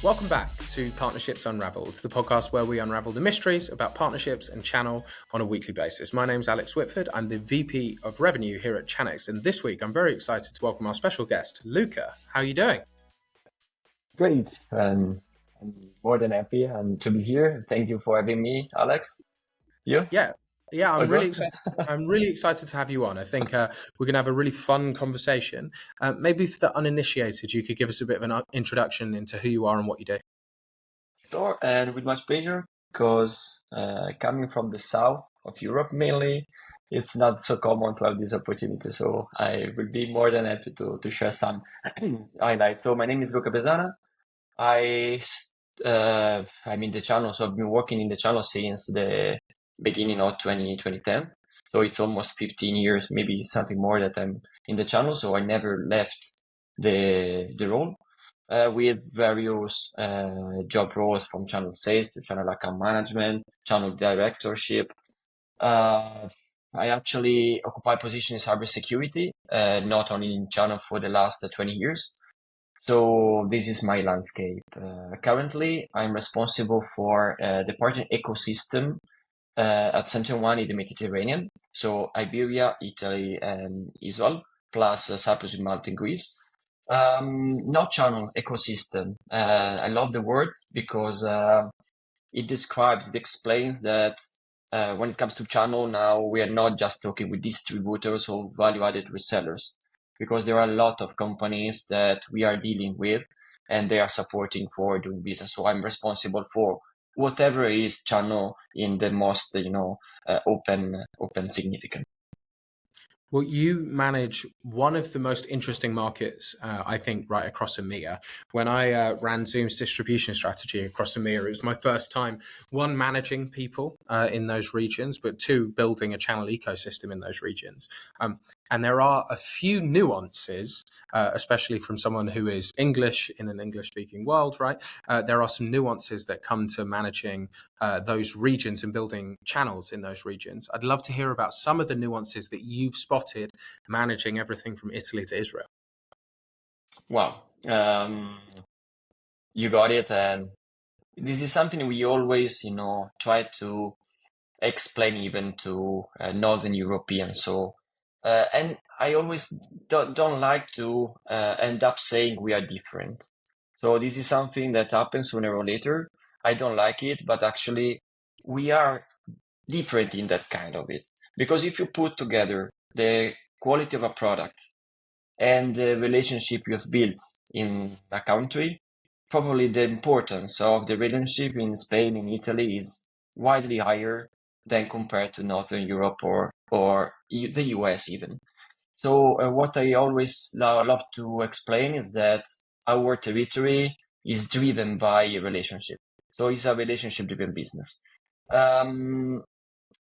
Welcome back to Partnerships Unraveled, the podcast where we unravel the mysteries about partnerships and channel on a weekly basis. My name's Alex Whitford. I'm the VP of Revenue here at Chanex, and this week I'm very excited to welcome our special guest, Luca. How are you doing? Great. I'm more than happy to be here. Thank you for having me, Alex. You? Yeah, All I'm really good? excited. I'm really excited to have you on. I think we're going to have a really fun conversation. Maybe for the uninitiated, you could give us a bit of an introduction into who you are and what you do. Sure, and with much pleasure, because coming from the south of Europe mainly, it's not so common to have this opportunity. So I will be more than happy to share some highlights. So my name is Luca Besana. I'm in the channel, so I've been working in the channel since the beginning of 2010. So it's almost 15 years, maybe something more that I'm in the channel. So I never left the role with various job roles from channel sales to channel account management, channel directorship. I actually occupy position in cybersecurity, not only in channel for the last 20 years. So this is my landscape. Currently, I'm responsible for the partner ecosystem at SentinelOne in the Mediterranean. So Iberia, Italy, and Israel, plus Cyprus, Malta, and Greece. Not channel, ecosystem. I love the word because it explains that when it comes to channel now, we are not just talking with distributors or value-added resellers, because there are a lot of companies that we are dealing with and they are supporting for doing business. So I'm responsible for whatever is channel in the most, open significant. Well, you manage one of the most interesting markets, I think, right across EMEA. When I ran Zoom's distribution strategy across EMEA, it was my first time, one, managing people in those regions, but two, building a channel ecosystem in those regions. And there are a few nuances, especially from someone who is English in an English-speaking world, right? There are some nuances that come to managing those regions and building channels in those regions. I'd love to hear about some of the nuances that you've spotted managing everything from Italy to Israel. Wow. You got it. And this is something we always, try to explain even to Northern Europeans. So, and I always don't like to end up saying we are different. So this is something that happens sooner or later. I don't like it, but actually we are different in that kind of it. Because if you put together the quality of a product and the relationship you have built in a country, probably the importance of the relationship in Spain and Italy is widely higher than compared to Northern Europe or the US even. So what I always love to explain is that our territory is driven by a relationship. So it's a relationship-driven business.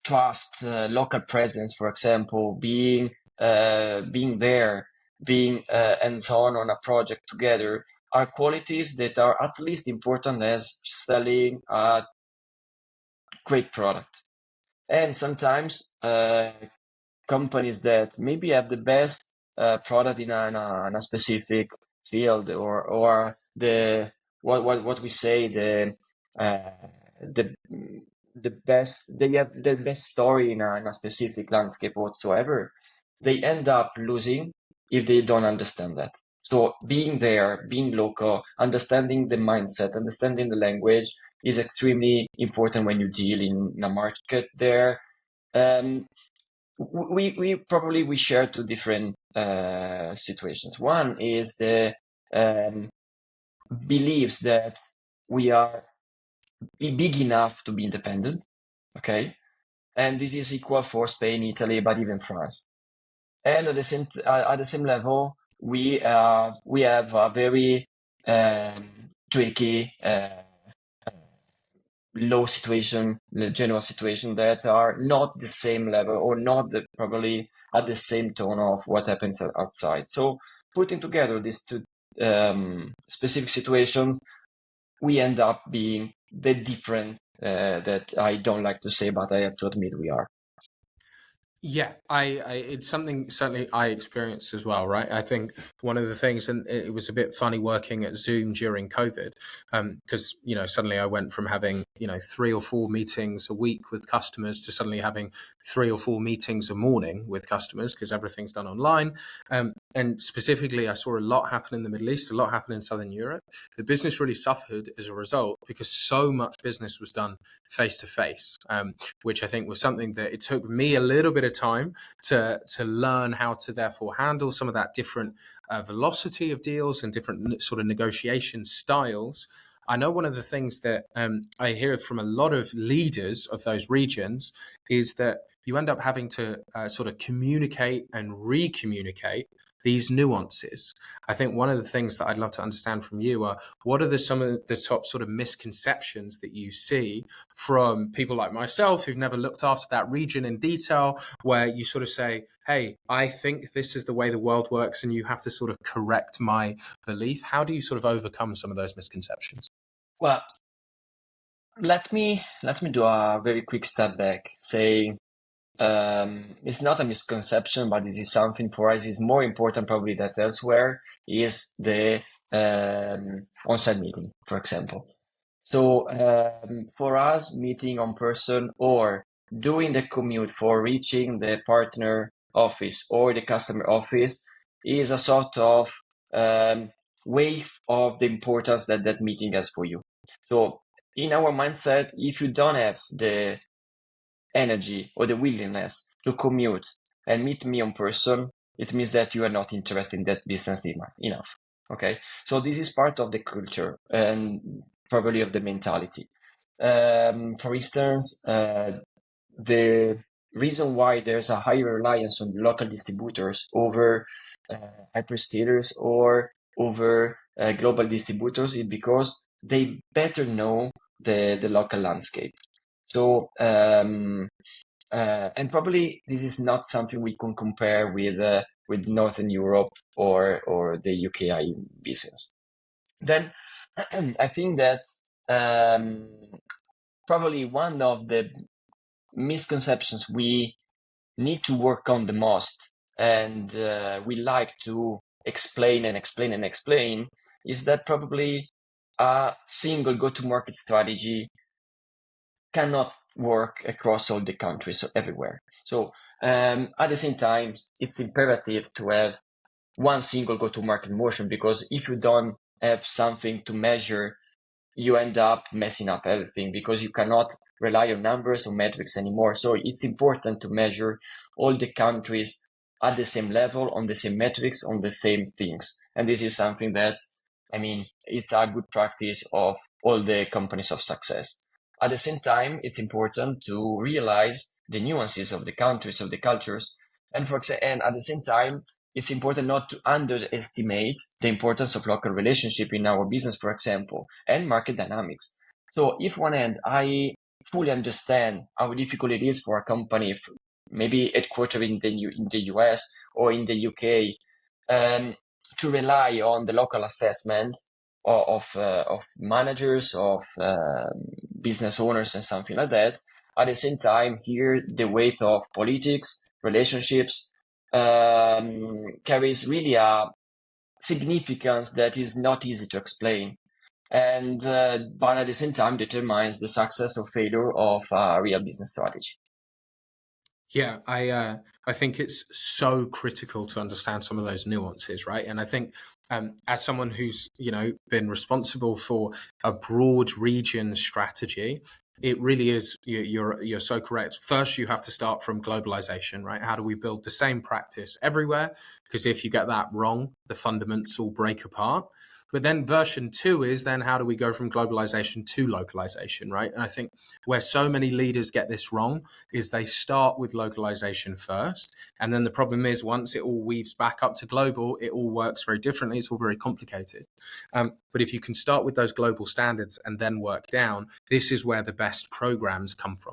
Trust, local presence, for example, being there, being hands-on on a project together, are qualities that are at least important as selling a great product. And sometimes companies that maybe have the best product in a specific field, or the what we say the the best, they have the best story in a specific landscape whatsoever, they end up losing if they don't understand that. So being there, being local, understanding the mindset, understanding the language is extremely important when you deal in a market there. We probably share two different situations. One is the beliefs that we are big enough to be independent, okay, and this is equal for Spain, Italy, but even France. And at the same level, we have a very tricky low situation, the general situation, that are not the same level or not probably at the same tone of what happens outside. So putting together these two specific situations, we end up being the different that I don't like to say, but I have to admit we are. Yeah, it's something certainly I experienced as well, right? I think one of the things, and it was a bit funny working at Zoom during COVID, because suddenly I went from having 3 or 4 meetings a week with customers to suddenly having 3 or 4 meetings a morning with customers because everything's done online. And specifically, I saw a lot happen in the Middle East, a lot happen in Southern Europe. The business really suffered as a result because so much business was done face to face, which I think was something that it took me a little bit of time to learn how to therefore handle some of that different velocity of deals and different sort of negotiation styles. I know one of the things that I hear from a lot of leaders of those regions is that you end up having to sort of communicate and re-communicate these nuances. I think one of the things that I'd love to understand from you are what are some of the top sort of misconceptions that you see from people like myself who've never looked after that region in detail, where you sort of say, hey, I think this is the way the world works, and you have to sort of correct my belief. How do you sort of overcome some of those misconceptions? Well, let me do a very quick step back. Say it's not a misconception, but this is something for us is more important probably than elsewhere is the on-site meeting, for example. So for us, meeting on person or doing the commute for reaching the partner office or the customer office is a sort of um, wave of the importance that that meeting has for you. So in our mindset, if you don't have the energy or the willingness to commute and meet me in person, it means that you are not interested in that business enough. Okay, so this is part of the culture and probably of the mentality. For instance, the reason why there's a higher reliance on local distributors over hyperscalers or over global distributors is because they better know the local landscape. So, and probably this is not something we can compare with Northern Europe or the UKI business. Then I think that um, probably one of the misconceptions we need to work on the most, and we like to explain and explain and explain, is that probably a single go-to-market strategy cannot work across all the countries, so everywhere. So at the same time, it's imperative to have one single go-to-market motion, because if you don't have something to measure, you end up messing up everything because you cannot rely on numbers or metrics anymore. So it's important to measure all the countries at the same level, on the same metrics, on the same things. And this is something that, I mean, it's a good practice of all the companies of success. At the same time, it's important to realize the nuances of the countries, of the cultures. And and at the same time, it's important not to underestimate the importance of local relationship in our business, for example, and market dynamics. So if one hand, I fully understand how difficult it is for a company, maybe headquartered in the US or in the UK, to rely on the local assessment of managers, of business owners and something like that. At the same time, here, the weight of politics, relationships, carries really a significance that is not easy to explain, and but at the same time determines the success or failure of a real business strategy. Yeah, I think it's so critical to understand some of those nuances, right? And I think as someone who's been responsible for a broad region strategy, it really is you're so correct. First, you have to start from globalization, right? How do we build the same practice everywhere? Because if you get that wrong, the fundamentals will break apart. But then version two is then how do we go from globalization to localization, right? And I think where so many leaders get this wrong is they start with localization first. And then the problem is once it all weaves back up to global, it all works very differently. It's all very complicated. But if you can start with those global standards and then work down, this is where the best programs come from.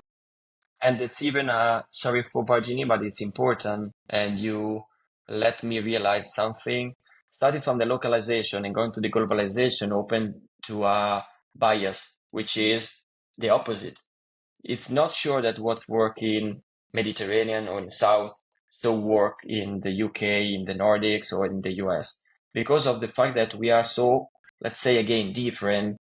And it's even sorry for bargaining, but it's important, and you let me realize something. Starting from the localization and going to the globalization open to a bias, which is the opposite. It's not sure that what's working Mediterranean or in South, so work in the UK, in the Nordics, or in the US. Because of the fact that we are so, let's say again, different,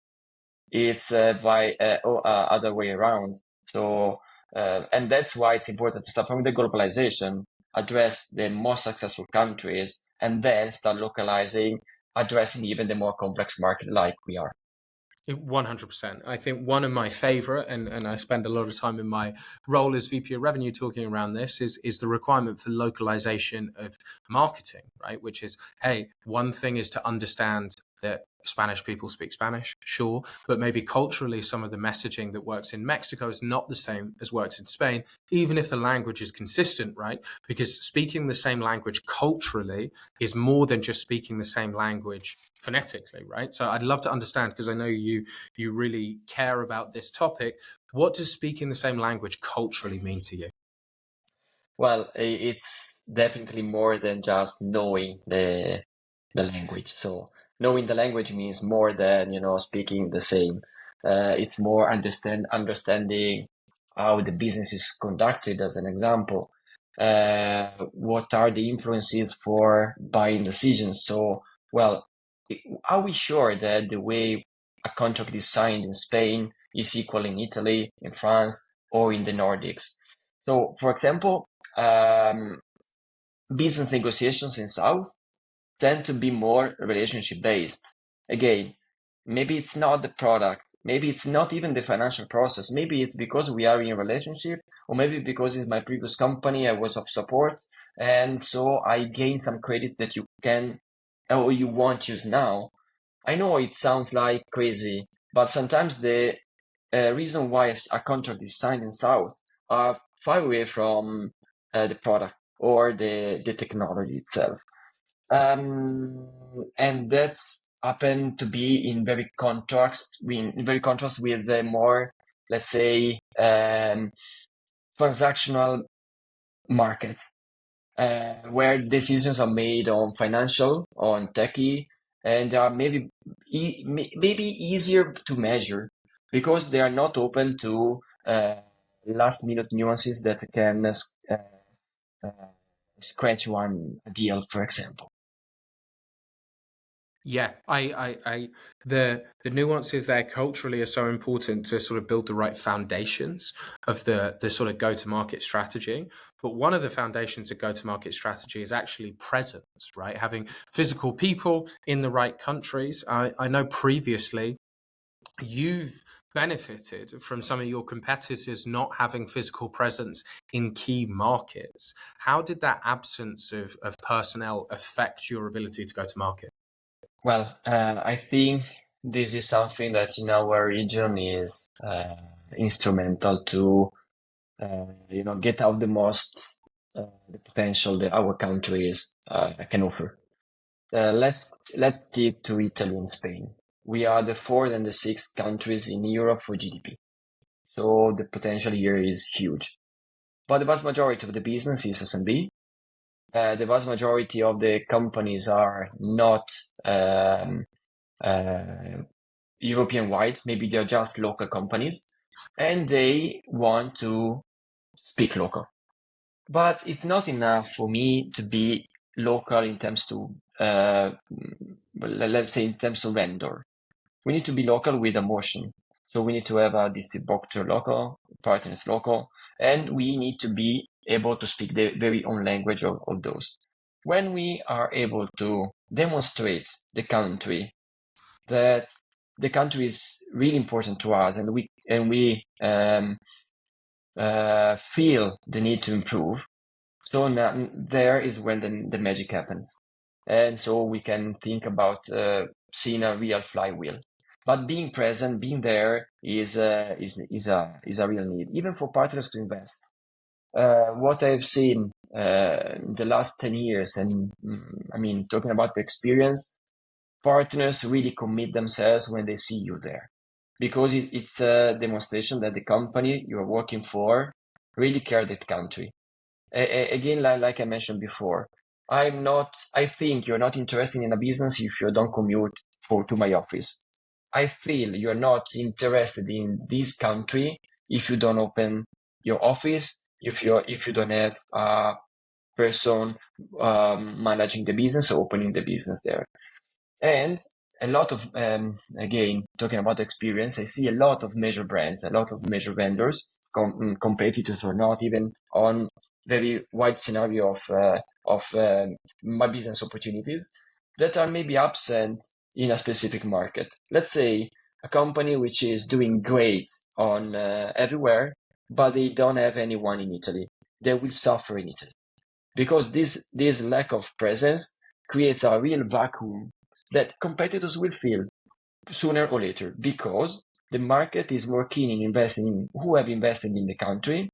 it's other way around. So, and that's why it's important to start from the globalization, address the most successful countries, and then start localizing, addressing even the more complex market like we are. 100%. I think one of my favorite, and I spend a lot of time in my role as VP of Revenue talking around this, is the requirement for localization of marketing, right? Which is, hey, one thing is to understand that Spanish people speak Spanish, sure, but maybe culturally some of the messaging that works in Mexico is not the same as works in Spain, even if the language is consistent, right? Because speaking the same language culturally is more than just speaking the same language phonetically, right? So I'd love to understand, because I know you really care about this topic. What does speaking the same language culturally mean to you? Well, it's definitely more than just knowing the language. So knowing the language means more than, speaking the same. It's more understanding how the business is conducted, as an example. What are the influences for buying decisions? So, well, are we sure that the way a contract is signed in Spain is equal in Italy, in France, or in the Nordics? So, for example, um, business negotiations in South tend to be more relationship based. Again, maybe it's not the product, maybe it's not even the financial process, maybe it's because we are in a relationship, or maybe because in my previous company I was of support, and so I gained some credits that you can or you won't use now. I know it sounds like crazy, but sometimes the reason why a contract is signed in South are far away from the product or the technology itself. And that's happened to be in very contrast with the more, let's say, transactional market, where decisions are made on financial, on techie, and are maybe easier to measure because they are not open to last minute nuances that can uh, scratch one deal, for example. Yeah, the nuances there culturally are so important to sort of build the right foundations of the sort of go to market strategy. But one of the foundations of go to market strategy is actually presence, right? Having physical people in the right countries. I know previously you've benefited from some of your competitors not having physical presence in key markets. How did that absence of personnel affect your ability to go to market? Well, I think this is something that in our region is instrumental to, get out the most the potential that our countries can offer. Let's stick to Italy and Spain. We are the fourth and the sixth countries in Europe for GDP, so the potential here is huge. But the vast majority of the business is SMB. The vast majority of the companies are not uh, European wide, maybe they're just local companies, and they want to speak local. But it's not enough for me to be local in terms to, let's say, in terms of vendor. We need to be local with emotion. So we need to have a distributor local, partners local, and we need to be able to speak the very own language of those. When we are able to demonstrate that the country is really important to us, and we feel the need to improve. So now, there is when the magic happens, and so we can think about seeing a real flywheel. But being present, being there is a real need, even for partners to invest. What I've seen in the last 10 years, and I mean, talking about the experience, partners really commit themselves when they see you there because it's a demonstration that the company you're working for really care that country. Again, like I mentioned before, I think you're not interested in a business if you don't commute to my office. I feel you're not interested in this country if you don't open your office if you don't have a person managing the business or opening the business there. And a lot of, again, talking about experience, I see a lot of major brands, a lot of major vendors, competitors or not, even on very wide scenario of my business opportunities that are maybe absent in a specific market. Let's say a company which is doing great on everywhere, but they don't have anyone in Italy. They will suffer in Italy because this lack of presence creates a real vacuum that competitors will feel sooner or later because the market is more keen in investing in who have invested in the country,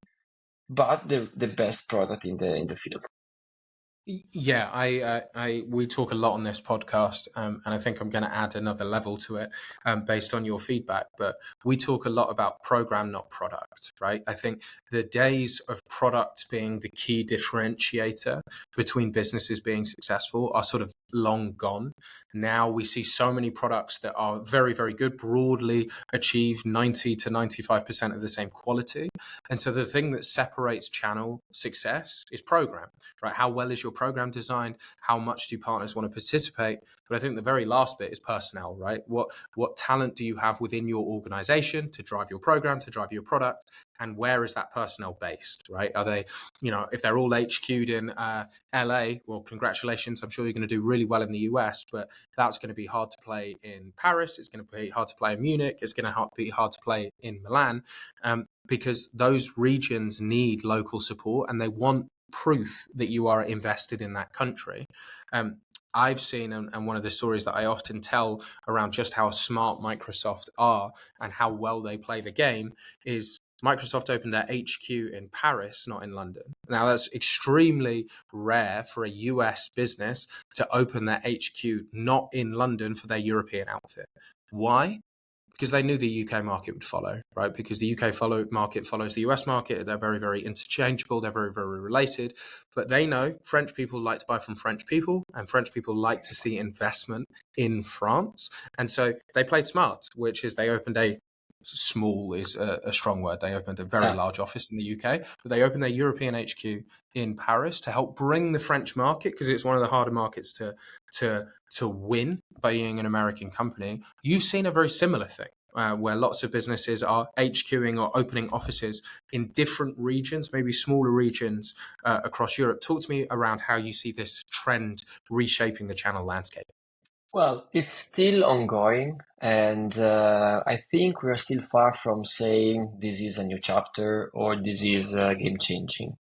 but the best product in the field. Yeah, we talk a lot on this podcast, and I think I'm going to add another level to it based on your feedback. But we talk a lot about program, not product, right? I think the days of product being the key differentiator between businesses being successful are sort of long gone. Now we see so many products that are very, very good, broadly achieve 90 to 95% of the same quality. And so the thing that separates channel success is program, right? How well is your program designed? How much do partners want to participate? But I think the very last bit is personnel, right? What talent do you have within your organization to drive your program, to drive your product? And where is that personnel based, right? Are they, if they're all HQ'd in LA, well, congratulations. I'm sure you're going to do really well in the US, but that's going to be hard to play in Paris. It's going to be hard to play in Munich. It's going to be hard to play in Milan, because those regions need local support and they want proof that you are invested in that country. I've seen, and one of the stories that I often tell around just how smart Microsoft are and how well they play the game is Microsoft opened their HQ in Paris, not in London. Now, that's extremely rare for a US business to open their HQ not in London for their European outfit. Why? Because they knew the UK market would follow, right? Because the UK market follows the US market. They're very, very interchangeable. They're very, very related. But they know French people like to buy from French people, and French people like to see investment in France. And so they played smart, which is they opened small is a strong word. They opened a very large office in the UK, but they opened their European HQ in Paris to help bring the French market, because it's one of the harder markets to win by being an American company. You've seen a very similar thing where lots of businesses are HQing or opening offices in different regions, maybe smaller regions across Europe. Talk to me around how you see this trend reshaping the channel landscape. Well, it's still ongoing, and I think we're still far from saying this is a new chapter or this is game changing.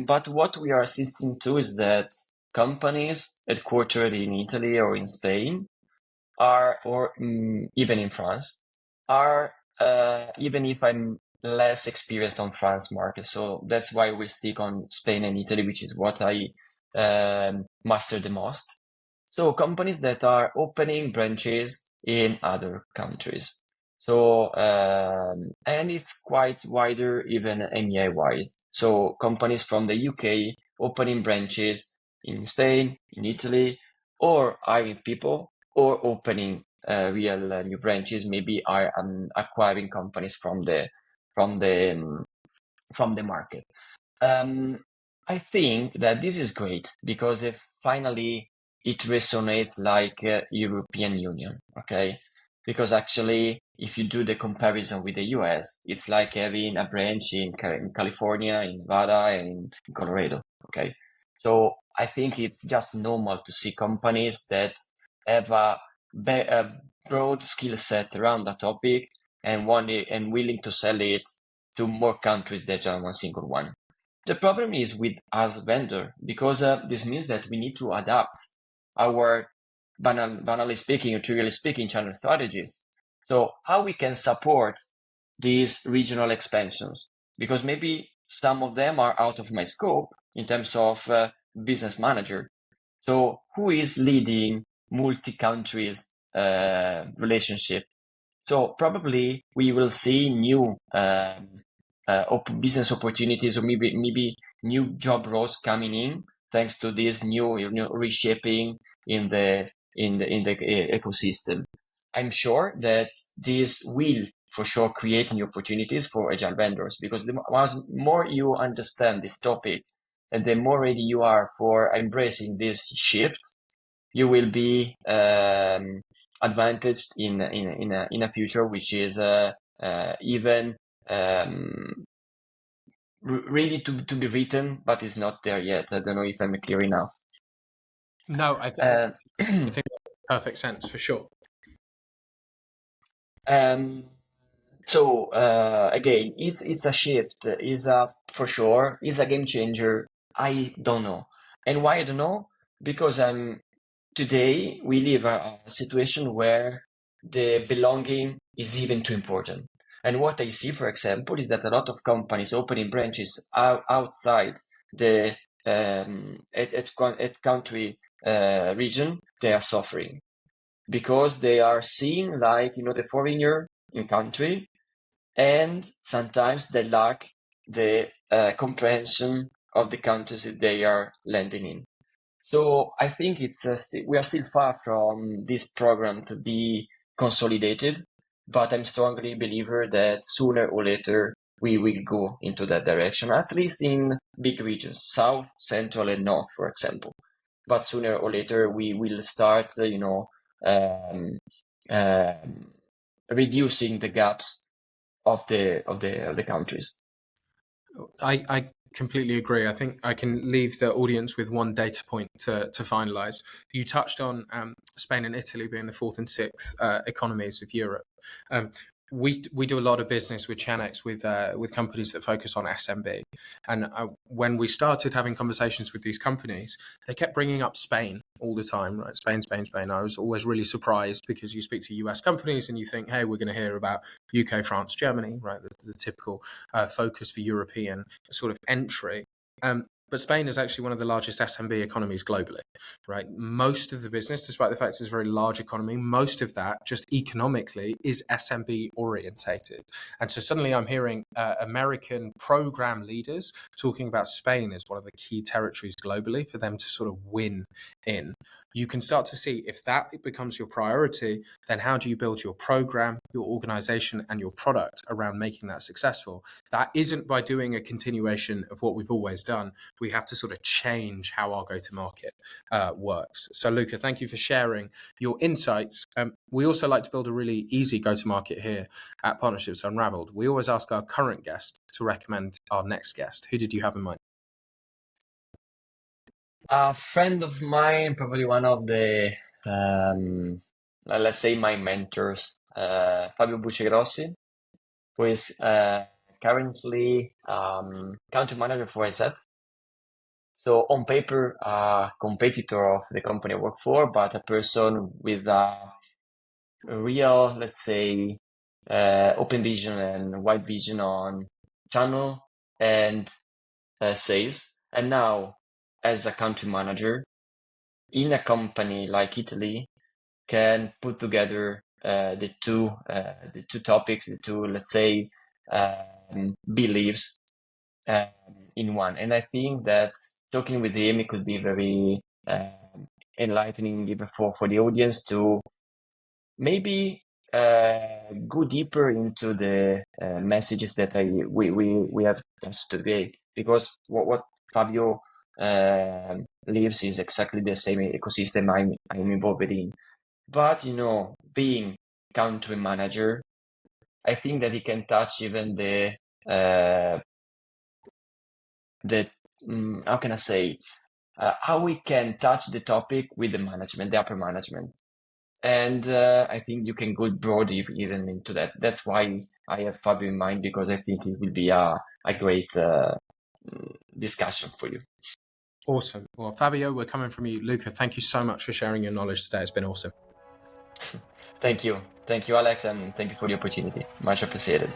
But what we are assisting to is that companies headquartered in Italy or in Spain are, or even in France, are, even if I'm less experienced on France market. So that's why we stick on Spain and Italy, which is what I master the most. So companies that are opening branches in other countries. So, and it's quite wider, even EMEA wise. So companies from the UK opening branches in Spain, in Italy, or hiring people, or opening real new branches, maybe are acquiring companies from the from the market. I think that this is great because if finally it resonates like European Union, okay? Because actually, if you do the comparison with the US, it's like having a branch in California, in Nevada, and in Colorado, okay? So I think it's just normal to see companies that have a broad skill set around the topic and willing to sell it to more countries than just one single one. The problem is with us vendor because this means that we need to adapt our banally speaking or trivially speaking channel strategies. So how we can support these regional expansions, because maybe some of them are out of my scope in terms of business manager. So who is leading multi-countries relationship? So probably we will see new business opportunities or maybe new job roles coming in thanks to this new reshaping in the ecosystem. I'm sure that this will for sure create new opportunities for agile vendors, because the more you understand this topic and the more ready you are for embracing this shift, you will be advantaged in a future which is even ready to be written, but is not there yet. I don't know if I'm clear enough. No, I think that makes perfect sense for sure. So again, it's a shift, is a for sure, is a game changer. I don't know, and why I don't know, because today we live a situation where the belonging is even too important. And what I see, for example, is that a lot of companies opening branches outside the at country region, they are suffering because they are seen like the foreigner in country, and sometimes they lack the comprehension of the countries that they are landing in. So I think we are still far from this program to be consolidated, but I'm strongly a believer that sooner or later we will go into that direction, at least in big regions, South, Central, and North, for example. But sooner or later we will start, reducing the gaps of the countries. I completely agree. I think I can leave the audience with one data point to finalize. You touched on Spain and Italy being the fourth and sixth economies of Europe. We do a lot of business with Chanex with companies that focus on SMB, and when we started having conversations with these companies, they kept bringing up Spain all the time, right? Spain, Spain, Spain. I was always really surprised because you speak to US companies and you think, hey, we're going to hear about UK, France, Germany, right? The typical focus for European sort of entry. But Spain is actually one of the largest SMB economies globally, right? Most of the business, despite the fact it's a very large economy, most of that just economically is SMB orientated. And so suddenly I'm hearing American program leaders talking about Spain as one of the key territories globally for them to sort of win in. You can start to see if that becomes your priority, then how do you build your program, your organization, and your product around making that successful? That isn't by doing a continuation of what we've always done. We have to sort of change how our go-to-market works. So Luca, thank you for sharing your insights. We also like to build a really easy go-to-market here at Partnerships Unraveled. We always ask our current guest to recommend our next guest. Who did you have in mind? A friend of mine, probably one of the, let's say, my mentors, Fabio Buccigrossi, who is currently country manager for IZ. So on paper, a competitor of the company I work for, but a person with a real, let's say, open vision and wide vision on channel and sales. And now, as a country manager in a company like Italy, can put together the two topics, the two, let's say, beliefs in one. And I think that talking with him, it could be very enlightening even for the audience to maybe go deeper into the messages that we have touched today, because what Fabio lives is exactly the same ecosystem I'm involved in. But being country manager, I think that he can touch even the how can I say, how we can touch the topic with the management, the upper management. And I think you can go broad even into that. That's why I have Fabio in mind, because I think it will be a great discussion for you. Awesome. Well, Fabio, we're coming from you. Luca, thank you so much for sharing your knowledge today. It's been awesome. Thank you. Thank you, Alex, and thank you for the opportunity. Much appreciated.